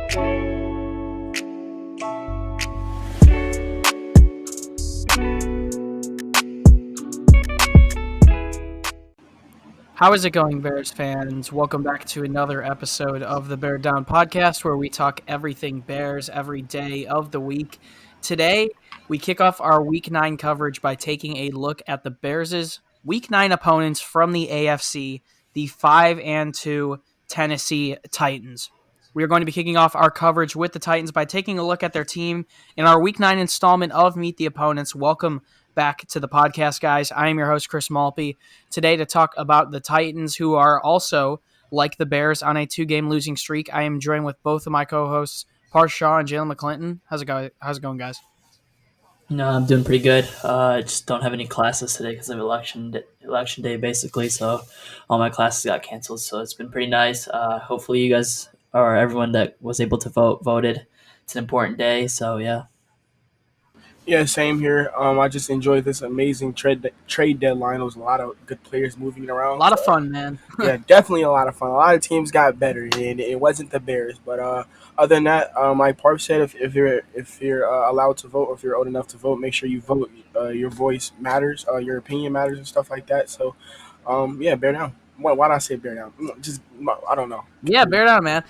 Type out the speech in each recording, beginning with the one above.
How is it going, Bears fans? Welcome back to another episode of the Bear Down podcast where we talk everything Bears every day of the week. Today, we kick off our Week 9 coverage by taking a look at the Bears' Week 9 opponents from the AFC, the 5-2 Tennessee Titans. We are going to be kicking off our coverage with the Titans by taking a look at their team in our Week 9 installment of Meet the Opponents. Welcome back to the podcast, guys. I am your host, Chris Malpe, today to talk about the Titans, who are also, like the Bears, on a 2-game losing streak. I am joined with both of my co-hosts, Parth and Jaylen McClinton. How's it going, guys? No, I'm doing pretty good. I just don't have any classes today because of election day, basically. So all my classes got canceled. So it's been pretty nice. Hopefully, you guys or everyone that was able to voted. It's an important day. So yeah. Yeah, same here. I just enjoyed this amazing trade deadline. There was a lot of good players moving around. A lot of fun, man. Yeah, definitely a lot of fun. A lot of teams got better, and it wasn't the Bears. But other than that, like Parth said, if you're allowed to vote, or if you're old enough to vote, make sure you vote. Your voice matters. Your opinion matters, and stuff like that. So, yeah, bear down. Why not say bear down? Just I don't know. Yeah, bear down, man.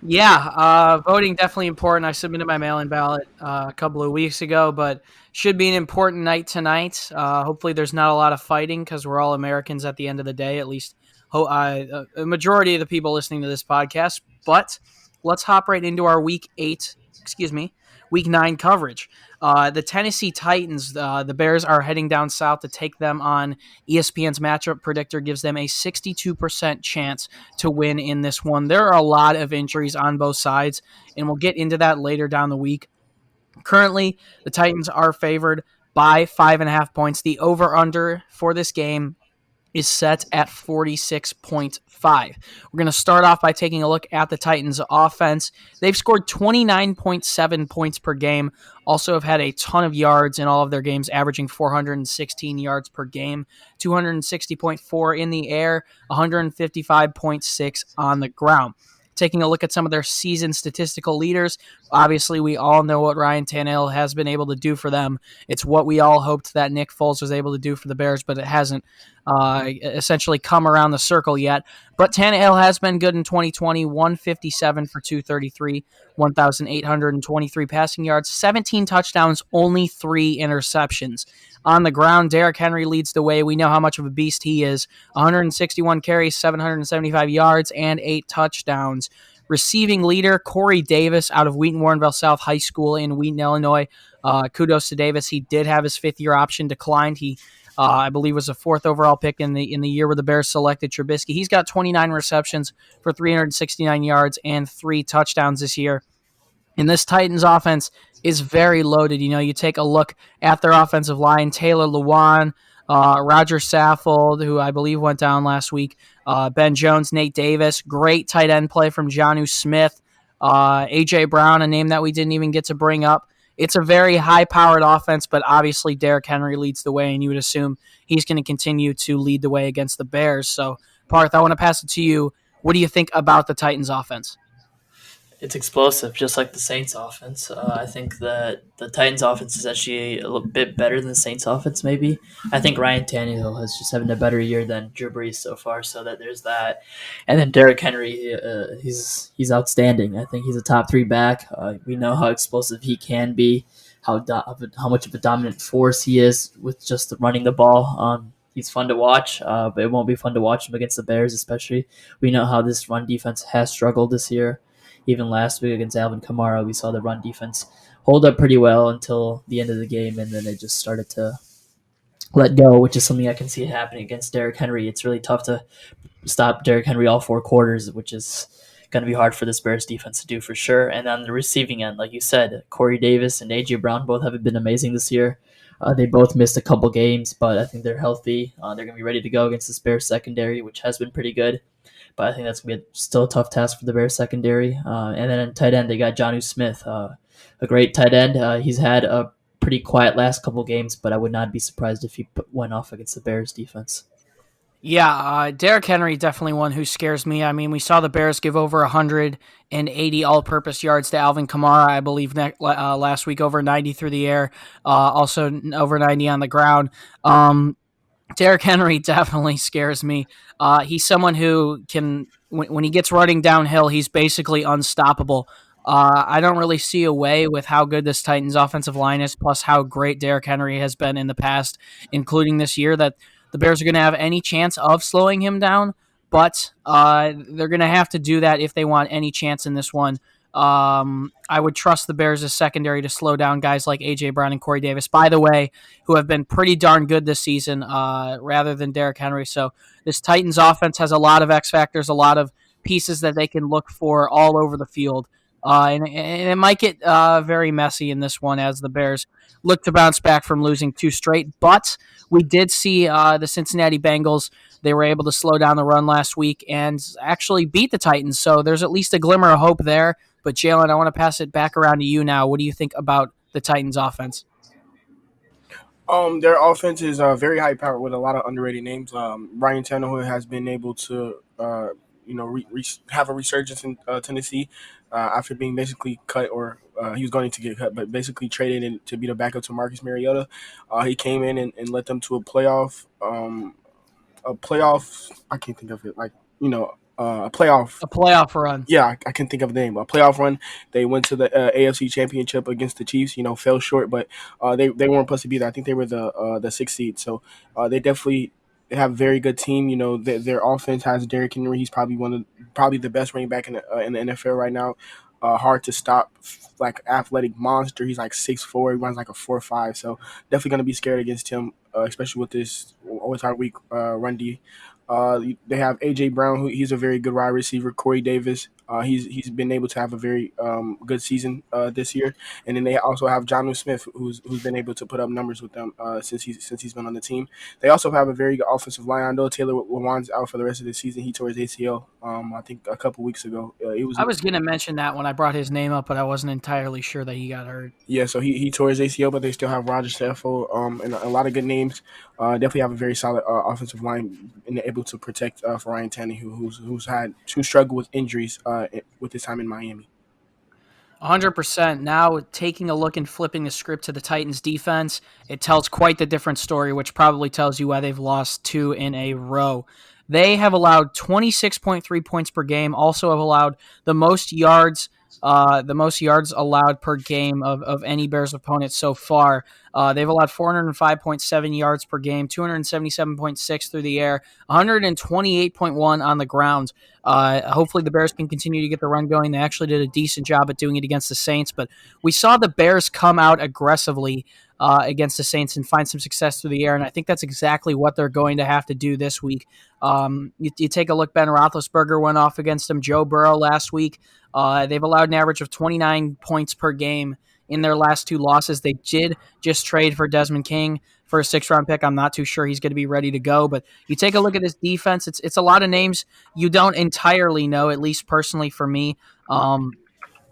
Voting definitely important. I submitted my mail-in ballot a couple of weeks ago, but should be an important night tonight. Hopefully there's not a lot of fighting because we're all Americans at the end of the day, at least a majority of the people listening to this podcast. But let's hop right into our Week 9 coverage. The Tennessee Titans, the Bears are heading down south to take them on. ESPN's matchup predictor gives them a 62% chance to win in this one. There are a lot of injuries on both sides, and we'll get into that later down the week. Currently, the Titans are favored by 5.5 points. The over-under for this game is set at 46.5. We're going to start off by taking a look at the Titans' offense. They've scored 29.7 points per game, also have had a ton of yards in all of their games, averaging 416 yards per game, 260.4 in the air, 155.6 on the ground. Taking a look at some of their season statistical leaders, obviously we all know what Ryan Tannehill has been able to do for them. It's what we all hoped that Nick Foles was able to do for the Bears, but it hasn't essentially come around the circle yet. But Tannehill has been good in 2020, 157 for 233, 1,823 passing yards, 17 touchdowns, only 3 interceptions. On the ground, Derrick Henry leads the way. We know how much of a beast he is. 161 carries, 775 yards, and 8 touchdowns. Receiving leader, Corey Davis out of Wheaton-Warrenville South High School in Wheaton, Illinois. Kudos to Davis. He did have his fifth-year option declined. He, I believe, was a 4th overall pick in the year where the Bears selected Trubisky. He's got 29 receptions for 369 yards and 3 touchdowns this year. And this Titans offense is very loaded. You know, you take a look at their offensive line, Taylor Lewan, Roger Saffold, who I believe went down last week, Ben Jones, Nate Davis, great tight end play from Jonnu Smith, A.J. Brown, a name that we didn't even get to bring up. It's a very high-powered offense, but obviously Derrick Henry leads the way, and you would assume he's going to continue to lead the way against the Bears. So, Parth, I want to pass it to you. What do you think about the Titans offense? It's explosive, just like the Saints offense. I think that the Titans offense is actually a little bit better than the Saints offense, maybe. I think Ryan Tannehill has just having a better year than Drew Brees so far, so that there's that. And then Derrick Henry, he's outstanding. I think he's a top 3 back. We know how explosive he can be, how much of a dominant force he is with just running the ball. He's fun to watch, but it won't be fun to watch him against the Bears, especially. We know how this run defense has struggled this year. Even last week against Alvin Kamara, we saw the run defense hold up pretty well until the end of the game, and then it just started to let go, which is something I can see happening against Derrick Henry. It's really tough to stop Derrick Henry all 4 quarters, which is going to be hard for this Bears defense to do for sure. And on the receiving end, like you said, Corey Davis and A.J. Brown both have been amazing this year. They both missed a couple games, but I think they're healthy. They're going to be ready to go against this Bears secondary, which has been pretty good. But I think that's going to be still a tough task for the Bears secondary. And then in tight end, they got Jonnu Smith, a great tight end. He's had a pretty quiet last couple games, but I would not be surprised if he went off against the Bears defense. Yeah, Derrick Henry definitely one who scares me. I mean, we saw the Bears give over 180 all-purpose yards to Alvin Kamara, I believe, last week, over 90 through the air, also over 90 on the ground. Derrick Henry definitely scares me. He's someone who can, when he gets running downhill, he's basically unstoppable. I don't really see a way with how good this Titans offensive line is, plus how great Derrick Henry has been in the past, including this year, that the Bears are going to have any chance of slowing him down. But they're going to have to do that if they want any chance in this one. I would trust the Bears' secondary to slow down guys like A.J. Brown and Corey Davis, by the way, who have been pretty darn good this season, rather than Derrick Henry. So this Titans offense has a lot of X factors, a lot of pieces that they can look for all over the field. And it might get very messy in this one as the Bears look to bounce back from losing two straight. But we did see the Cincinnati Bengals. They were able to slow down the run last week and actually beat the Titans. So there's at least a glimmer of hope there. But Jaylen, I want to pass it back around to you now. What do you think about the Titans offense? Their offense is very high powered with a lot of underrated names. Ryan Tannehill has been able to, have a resurgence in Tennessee after being basically cut, or he was going to get cut, but basically traded in to be the backup to Marcus Mariota. He came in and led them to a playoff. A playoff. I can't think of it. Like a playoff. A playoff run. Yeah, I can think of the name. A playoff run. They went to the AFC Championship against the Chiefs. Fell short, but they weren't supposed to be there. I think they were the sixth seed. So they definitely have a very good team. Their offense has Derrick Henry. He's probably the best running back in the NFL right now. Hard to stop, like athletic monster. He's like 6'4". He runs like a 4.5. So definitely gonna be scared against him, especially with this always our weak run D. They have AJ Brown, who he's a very good wide receiver. Corey Davis, he's been able to have a very good season this year, and then they also have Jonnu Smith, who's been able to put up numbers with them since he's been on the team. They also have a very good offensive line. I know Taylor Lewan's out for the rest of the season. He tore his ACL, I think a couple weeks ago. It was I was going to mention that when I brought his name up, but I wasn't entirely sure that he got hurt. Yeah, so he tore his ACL, but they still have Roger Saffold, and a lot of good names. Definitely have a very solid offensive line and able to protect for Ryan Tannehill, who's struggled with injuries with his time in Miami. 100%. Now, taking a look and flipping the script to the Titans defense, it tells quite the different story, which probably tells you why they've lost two in a row. They have allowed 26.3 points per game, also have allowed the most yards allowed per game of any Bears opponent so far. They've allowed 405.7 yards per game, 277.6 through the air, 128.1 on the ground. Hopefully the Bears can continue to get the run going. They actually did a decent job at doing it against the Saints, but we saw the Bears come out aggressively against the Saints and find some success through the air, and I think that's exactly what they're going to have to do this week. You take a look, Ben Roethlisberger went off against them. Joe Burrow last week. They've allowed an average of 29 points per game in their last two losses. They did just trade for Desmond King for a sixth-round pick. I'm not too sure he's going to be ready to go, but you take a look at this defense. It's a lot of names you don't entirely know, at least personally for me.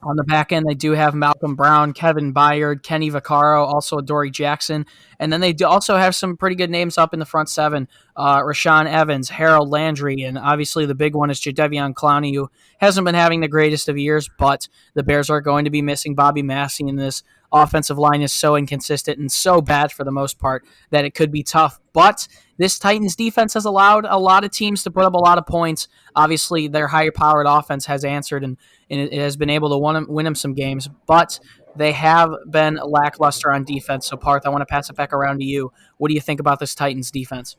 On the back end, they do have Malcolm Brown, Kevin Byard, Kenny Vaccaro, also Dory Jackson. And then they do also have some pretty good names up in the front seven. Rashawn Evans, Harold Landry, and obviously the big one is Jadeveon Clowney, who hasn't been having the greatest of years, but the Bears are going to be missing Bobby Massey, and this offensive line is so inconsistent and so bad for the most part that it could be tough. But this Titans defense has allowed a lot of teams to put up a lot of points. Obviously, their higher-powered offense has answered, and it has been able to win them some games, but they have been lackluster on defense. So, Parth, I want to pass it back around to you. What do you think about this Titans defense?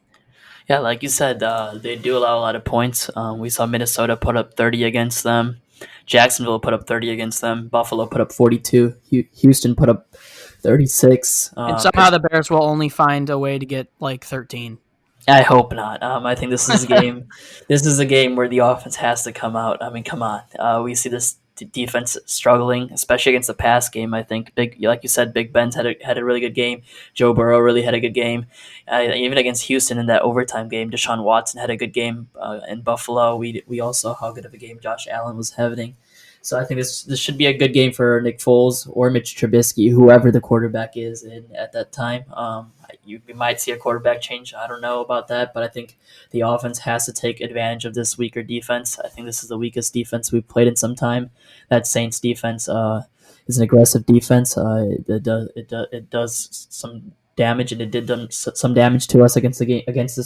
Yeah, like you said, they do allow a lot of points. We saw Minnesota put up 30 against them. Jacksonville put up 30 against them. Buffalo put up 42. Houston put up 36. And somehow the Bears will only find a way to get like 13. I hope not. I think this is a game. This is a game where the offense has to come out. I mean, come on. We see this defense struggling, especially against the pass game. I think like you said, Big Ben's had a really good game. Joe Burrow really had a good game. Even against Houston in that overtime game, Deshaun Watson had a good game. In Buffalo, we all saw how good of a game Josh Allen was having. So I think this should be a good game for Nick Foles or Mitch Trubisky, whoever the quarterback is at that time. You might see a quarterback change. I don't know about that, but I think the offense has to take advantage of this weaker defense. I think this is the weakest defense we've played in some time. That Saints defense is an aggressive defense. It does some damage, and it did some damage to us against the game against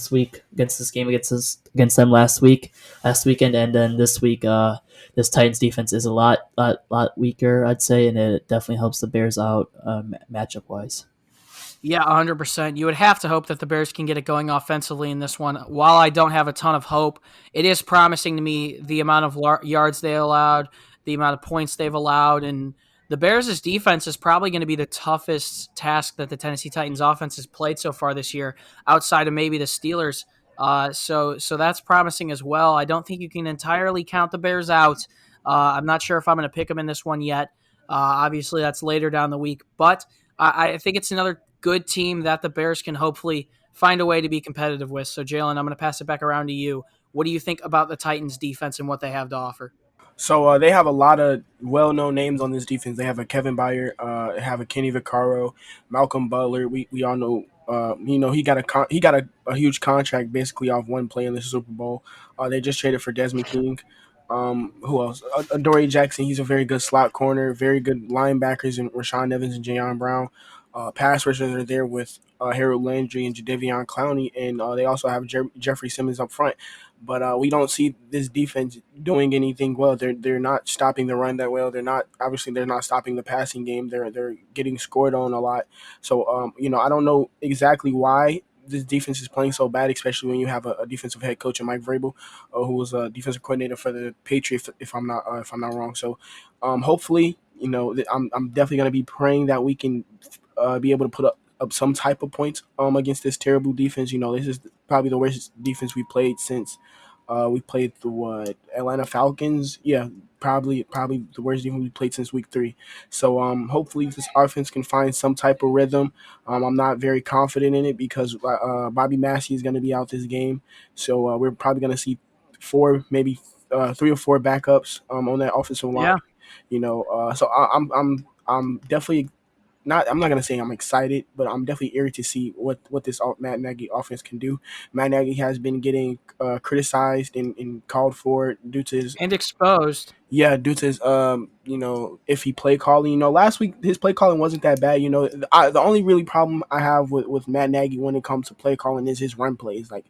them last weekend, and then this week. This Titans defense is a lot weaker, I'd say, and it definitely helps the Bears out matchup wise. Yeah, 100%. You would have to hope that the Bears can get it going offensively in this one. While I don't have a ton of hope, it is promising to me the amount of yards they allowed, the amount of points they've allowed, and the Bears' defense is probably going to be the toughest task that the Tennessee Titans offense has played so far this year, outside of maybe the Steelers. So that's promising as well. I don't think you can entirely count the Bears out. I'm not sure if I'm going to pick them in this one yet. Obviously, that's later down the week, but I think it's another good team that the Bears can hopefully find a way to be competitive with. So, Jaylen, I'm going to pass it back around to you. What do you think about the Titans' defense and what they have to offer? So they have a lot of well-known names on this defense. They have a Kevin Byard, have a Kenny Vaccaro, Malcolm Butler. We all know. He got a huge contract basically off one play in the Super Bowl. They just traded for Desmond King. Who else? Adoree Jackson. He's a very good slot corner. Very good linebackers in Rashaan Evans and Jayon Brown. Pass rushers are there with Harold Landry and Jadeveon Clowney, and they also have Jeffrey Simmons up front. But we don't see this defense doing anything well. They're not stopping the run that well. They're not stopping the passing game. They're getting scored on a lot. So I don't know exactly why this defense is playing so bad, especially when you have a defensive head coach in Mike Vrabel, who was a defensive coordinator for the Patriots, if I'm not wrong. So hopefully, I'm definitely going to be praying that we can be able to put up some type of points against this terrible defense. This is probably the worst defense we played since we played the Atlanta Falcons. Yeah, probably the worst defense we played since week 3. So hopefully this offense can find some type of rhythm. I'm not very confident in it because Bobby Massey is going to be out this game. So we're probably going to see 4, maybe 3 or 4 backups on that offensive line. Yeah. So I'm definitely not. I'm not gonna say I'm excited, but I'm definitely eager to see what this Matt Nagy offense can do. Matt Nagy has been getting criticized and called for due to his And exposed. due to his iffy play calling. Last week his play calling wasn't that bad. The only really problem I have with Matt Nagy when it comes to play calling is his run plays. Like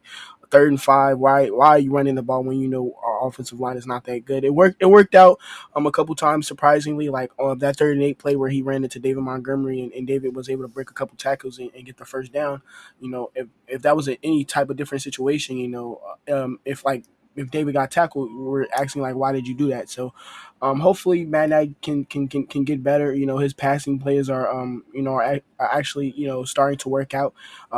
3rd and 5, why are you running the ball when our offensive line is not that good? It worked out a couple times surprisingly, like on that 3rd and 8 play where he ran into David Montgomery and David was able to break a couple tackles and get the first down. If that was any type of different situation, if David got tackled, we're asking like, why did you do that? So, hopefully Matt Nagy can get better. His passing plays are actually starting to work out.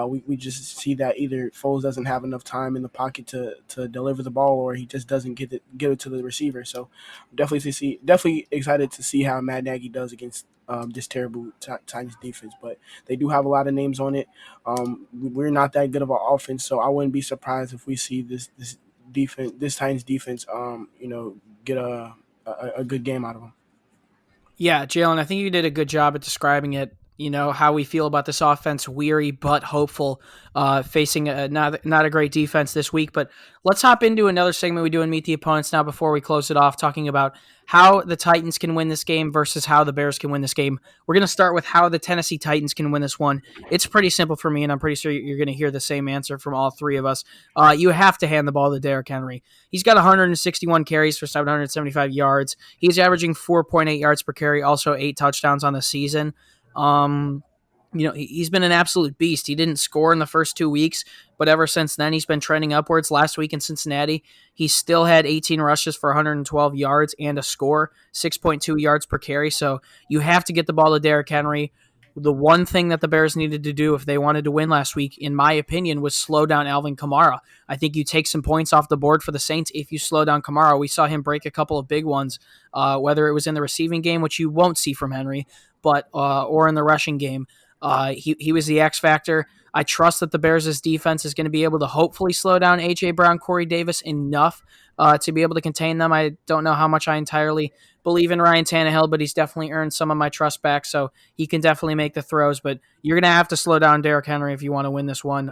We just see that either Foles doesn't have enough time in the pocket to deliver the ball, or he just doesn't get it to the receiver. So, definitely excited to see how Matt Nagy does against this terrible Titans defense. But they do have a lot of names on it. We're not that good of an offense, so I wouldn't be surprised if we see this Titans defense, get a good game out of them. Yeah, Jaylen, I think you did a good job at describing it. How we feel about this offense, weary but hopeful, facing not a great defense this week. But let's hop into another segment we do in Meet the Opponents now before we close it off, talking about how the Titans can win this game versus how the Bears can win this game. We're going to start with how the Tennessee Titans can win this one. It's pretty simple for me, and I'm pretty sure you're going to hear the same answer from all 3 of us. You have to hand the ball to Derrick Henry. He's got 161 carries for 775 yards. He's averaging 4.8 yards per carry, also 8 touchdowns on the season. He's been an absolute beast. He didn't score in the first 2 weeks, but ever since then, he's been trending upwards. Last week in Cincinnati, he still had 18 rushes for 112 yards and a score, 6.2 yards per carry. So you have to get the ball to Derrick Henry. The one thing that the Bears needed to do if they wanted to win last week, in my opinion, was slow down Alvin Kamara. I think you take some points off the board for the Saints if you slow down Kamara. We saw him break a couple of big ones, whether it was in the receiving game, which you won't see from Henry, but or in the rushing game. He was the X factor. I trust that the Bears' defense is going to be able to hopefully slow down A.J. Brown, Corey Davis enough to be able to contain them. I don't know how much I entirely believe in Ryan Tannehill, but he's definitely earned some of my trust back, so he can definitely make the throws. But you're going to have to slow down Derrick Henry if you want to win this one.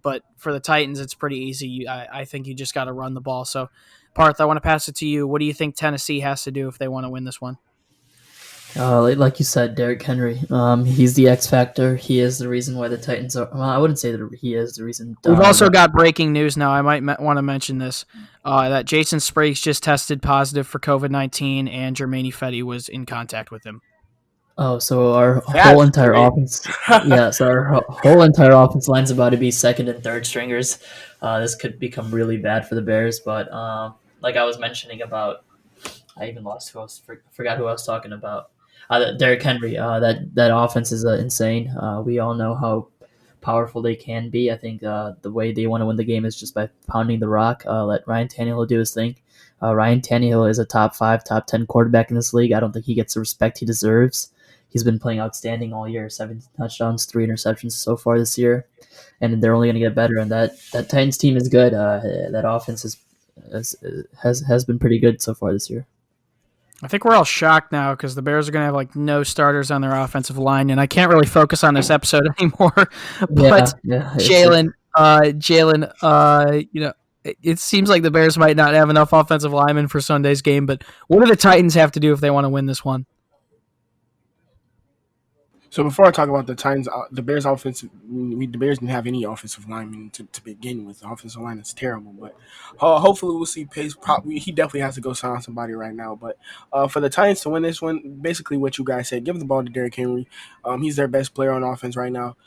But for the Titans, it's pretty easy. I think you just got to run the ball. So, Parth, I want to pass it to you. What do you think Tennessee has to do if they want to win this one? Like you said, Derrick Henry. He's the X factor. He is the reason why the Titans are. Well, I wouldn't say that he is the reason. We've also got breaking news now. I might want to mention this that Jason Spriggs just tested positive for COVID-19, and Jermaine Fetty was in contact with him. Oh, so our whole That's entire great. offense, yeah, so our whole entire offense line's about to be second and third stringers. This could become really bad for the Bears, but like I was mentioning about, I even lost who I was forgot who I was talking about. Derrick Henry. That offense is insane. We all know how powerful they can be. I think the way they want to win the game is just by pounding the rock. Let Ryan Tannehill do his thing. Ryan Tannehill is a top 5, top 10 quarterback in this league. I don't think he gets the respect he deserves. He's been playing outstanding all year. 17 touchdowns, 3 interceptions so far this year, and they're only going to get better. And that Titans team is good. That offense has been pretty good so far this year. I think we're all shocked now because the Bears are going to have like no starters on their offensive line, and I can't really focus on this episode anymore. But Yeah. Jaylen, it seems like the Bears might not have enough offensive linemen for Sunday's game. But what do the Titans have to do if they want to win this one? So before I talk about the Titans, the Bears offensive, the Bears didn't have any offensive linemen to begin with. The offensive line is terrible, but hopefully we'll see Pace. Probably he definitely has to go sign somebody right now. But for the Titans to win this one, basically what you guys said, give the ball to Derrick Henry. He's their best player on offense right now.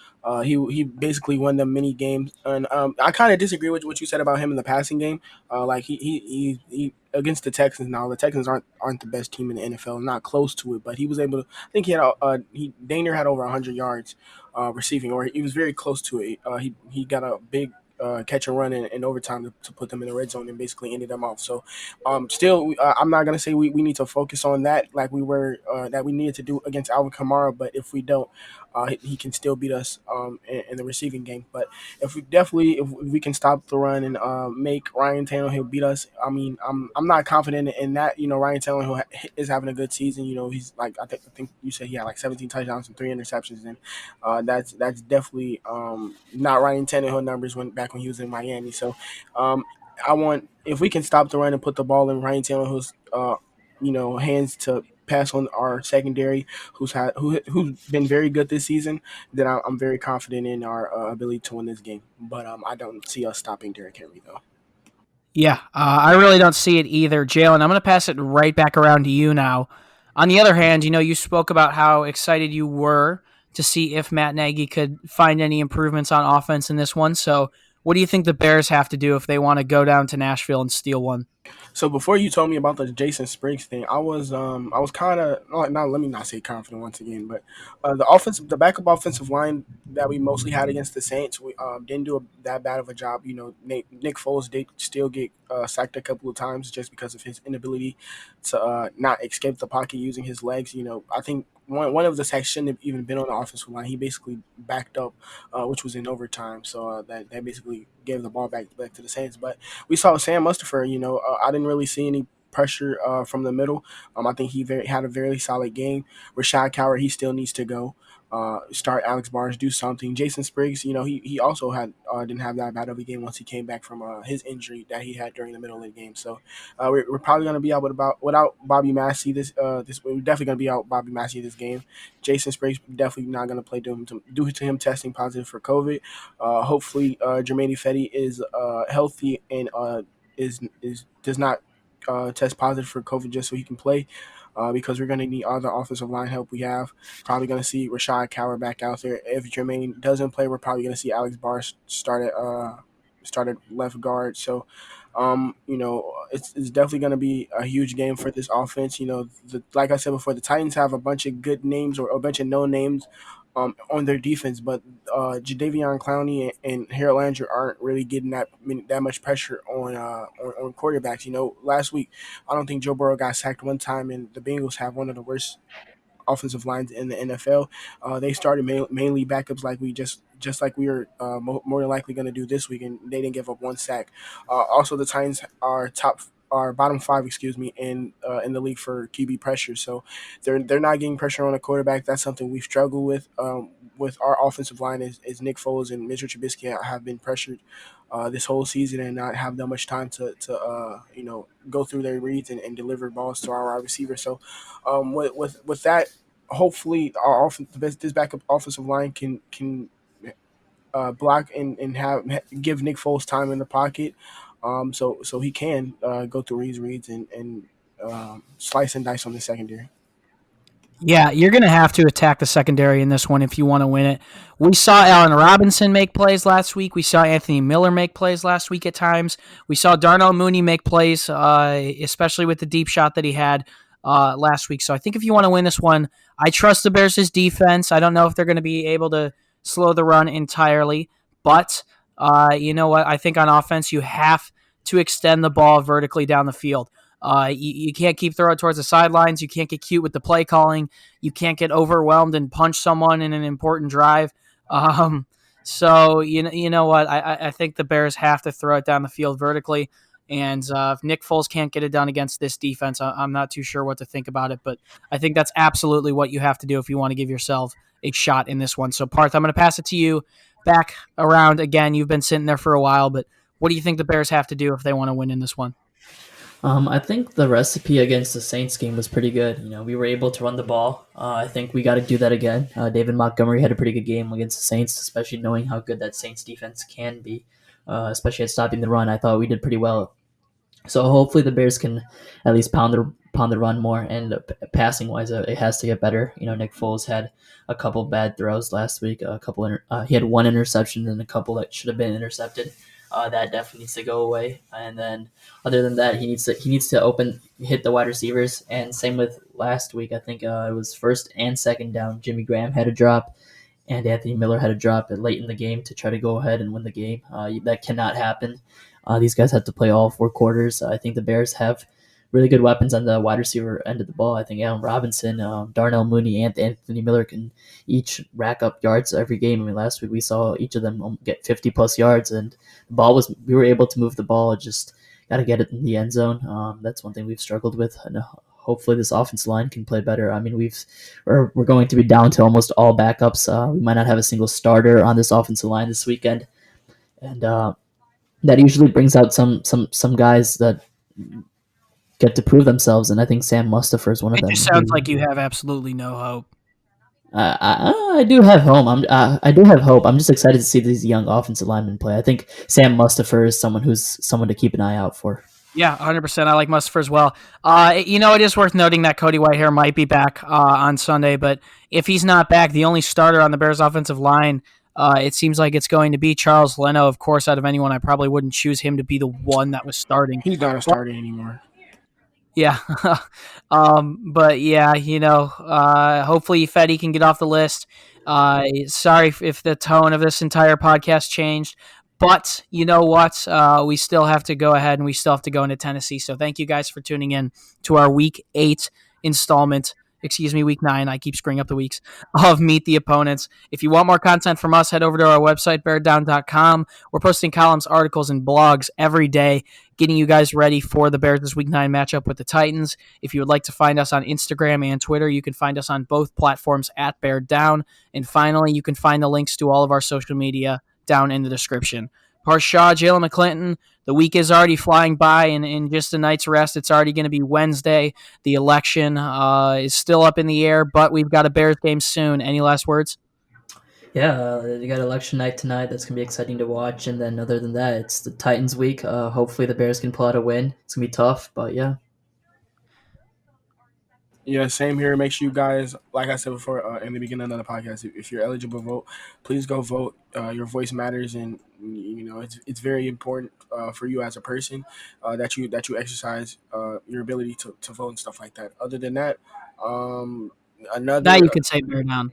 He basically won them many games, and I kind of disagree with what you said about him in the passing game. Like he against the Texans now. The Texans aren't the best team in the NFL, not close to it, but he was able to. I think he had Daner had over 100 yards receiving, or he was very close to it. He got a big catch and run in overtime to put them in the red zone and basically ended them off. So, still, I'm not gonna say we need to focus on that like we were that we needed to do against Alvin Kamara, but if we don't, he can still beat us in the receiving game. But if we can stop the run and make Ryan Tannehill beat us, I mean, I'm not confident in that. You know, Ryan Tannehill is having a good season. You know, he's like I think you said he had like 17 touchdowns and 3 interceptions, and that's definitely not Ryan Tannehill numbers when he was in Miami. So I want if we can stop the run and put the ball in Ryan Tannehill's hands to pass on our secondary, who's been very good this season, then I'm very confident in our ability to win this game. But I don't see us stopping Derrick Henry though. Yeah, I really don't see it either. Jaylen, I'm going to pass it right back around to you now. On the other hand, you spoke about how excited you were to see if Matt Nagy could find any improvements on offense in this one. So, what do you think the Bears have to do if they want to go down to Nashville and steal one? So before you told me about the Jason Spriggs thing, I was kind of not let me not say confident once again, but the backup offensive line that we mostly had against the Saints, we didn't do that bad of a job. You know, Nick Foles did still get sacked a couple of times just because of his inability to not escape the pocket using his legs. You know, I think one of the sacks shouldn't have even been on the offensive line. He basically backed up, which was in overtime, so that basically gave the ball back to the Saints. But we saw Sam Mustipher. You know, I didn't really see any pressure from the middle. I think had a very solid game. Rashad Coward, he still needs to go. Start Alex Barnes, do something. Jason Spriggs, you know, he also didn't have that bad of a game once he came back from his injury that he had during the middle of the game. So we're probably going to be out without Bobby Massey. We're definitely going to be out Bobby Massey this game. Jason Spriggs definitely not going to play due to him testing positive for COVID. Hopefully, Jermaine Fetty is healthy and is does not test positive for COVID just so he can play. Because we're going to need all the offensive line help we have. Probably going to see Rashad Coward back out there. If Jermaine doesn't play, we're probably going to see Alex Barr started left guard. So, it's definitely going to be a huge game for this offense. You know, like I said before, the Titans have a bunch of good names or a bunch of no names on their defense, but Jadeveon Clowney and Harold Landry aren't really getting that much pressure on quarterbacks. You know, last week I don't think Joe Burrow got sacked one time, and the Bengals have one of the worst offensive lines in the NFL. They started mainly backups, like we just like we were more than likely going to do this week, and they didn't give up one sack. Also, the Titans are bottom five, excuse me, in the league for QB pressure. So they're not getting pressure on a quarterback. That's something we've struggled with our offensive line. Is Nick Foles and Mitchell Trubisky have been pressured this whole season and not have that much time to go through their reads and deliver balls to our wide receivers. So with that, hopefully this backup offensive line can block and give Nick Foles time in the pocket, so he can go through his reads and slice and dice on the secondary. Yeah, you're going to have to attack the secondary in this one if you want to win it. We saw Allen Robinson make plays last week. We saw Anthony Miller make plays last week at times. We saw Darnell Mooney make plays, especially with the deep shot that he had last week. So I think if you want to win this one, I trust the Bears' defense. I don't know if they're going to be able to slow the run entirely, but you know what? I think on offense, you have to extend the ball vertically down the field. You can't keep throwing towards the sidelines. You can't get cute with the play calling. You can't get overwhelmed and punch someone in an important drive. So you know what? I think the Bears have to throw it down the field vertically. And if Nick Foles can't get it done against this defense, I'm not too sure what to think about it. But I think that's absolutely what you have to do if you want to give yourself a shot in this one. So Parth, I'm going to pass it to you back around again. You've been sitting there for a while, but what do you think the Bears have to do if they want to win in this one? I think the recipe against the Saints game was pretty good. We were able to run the ball. I think we got to do that again. David Montgomery had a pretty good game against the Saints, especially knowing how good that Saints defense can be, especially at stopping the run. I thought we did pretty well. So hopefully the Bears can at least pound the run more. And passing wise, it has to get better. Nick Foles had a couple bad throws last week. He had one interception and a couple that should have been intercepted. That definitely needs to go away. And then other than that, he needs to hit the wide receivers. And same with last week. I think it was first and second down. Jimmy Graham had a drop, and Anthony Miller had a drop late in the game to try to go ahead and win the game. That cannot happen. These guys have to play all four quarters. I think the Bears have really good weapons on the wide receiver end of the ball. I think Allen Robinson, Darnell Mooney, and Anthony Miller can each rack up yards every game. I mean, last week we saw each of them get 50-plus yards, and we were able to move the ball. Just got to get it in the end zone. That's one thing we've struggled with. And hopefully this offensive line can play better. I mean, we're going to be down to almost all backups. We might not have a single starter on this offensive line this weekend, and that usually brings out some guys that get to prove themselves, and I think Sam Mustipher is one of It them. just sounds like you have absolutely no hope. I do have hope. I do have hope. I'm just excited to see these young offensive linemen play. I think Sam Mustipher is someone to keep an eye out for. Yeah, 100%. I like Mustipher as well. It is worth noting that Cody Whitehair might be back on Sunday, but if he's not back, the only starter on the Bears offensive line, it seems like it's going to be Charles Leno. Of course, out of anyone, I probably wouldn't choose him to be the one that was starting. He's not a starter anymore. Yeah. But yeah, hopefully Fetty can get off the list. Sorry if the tone of this entire podcast changed, but you know what? We still have to go ahead and we still have to go into Tennessee. So thank you guys for tuning in to our week 8 installment. Excuse me, week 9. I keep screwing up the weeks of Meet the Opponents. If you want more content from us, head over to our website, beardown.com. We're posting columns, articles, and blogs every day, getting you guys ready for the Bears' Week 9 matchup with the Titans. If you would like to find us on Instagram and Twitter, you can find us on both platforms at Bear Down. And finally, you can find the links to all of our social media down in the description. Parth Shaw, Jaylen McClinton, the week is already flying by, and in just a night's rest, it's already going to be Wednesday. The election is still up in the air, but we've got a Bears game soon. Any last words? Yeah, you got election night tonight. That's going to be exciting to watch. And then other than that, it's the Titans week. Hopefully the Bears can pull out a win. It's going to be tough, but yeah. Yeah, same here. Make sure you guys, like I said before in the beginning of the podcast, if you're eligible to vote, please go vote. Your voice matters, and it's very important for you as a person that you exercise your ability to vote and stuff like that. Other than that, Now another you can say Bear Down.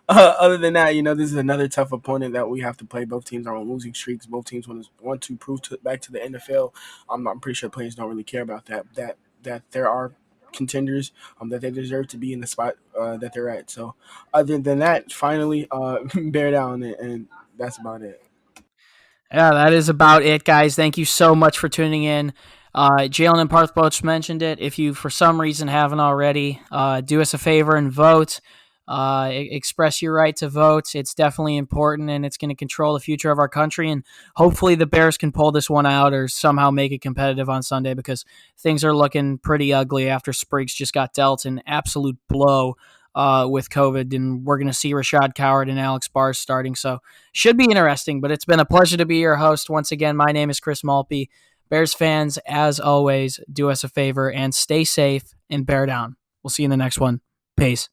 other than that, this is another tough opponent that we have to play. Both teams are on losing streaks. Both teams want to prove back to the NFL. I'm pretty sure players don't really care about that there are contenders that they deserve to be in the spot that they're at. So, other than that, finally, bear down, and that's about it. Yeah, that is about it, guys. Thank you so much for tuning in. Jaylen and Parth both mentioned it. If you, for some reason, haven't already, do us a favor and vote. Express your right to vote. It's definitely important, and it's going to control the future of our country. And hopefully, the Bears can pull this one out or somehow make it competitive on Sunday, because things are looking pretty ugly after Spriggs just got dealt an absolute blow with COVID, and we're going to see Rashad Coward and Alex Bars starting. So should be interesting, but it's been a pleasure to be your host. Once again, my name is Chris Malpe. Bears fans, as always, do us a favor and stay safe and bear down. We'll see you in the next one. Peace.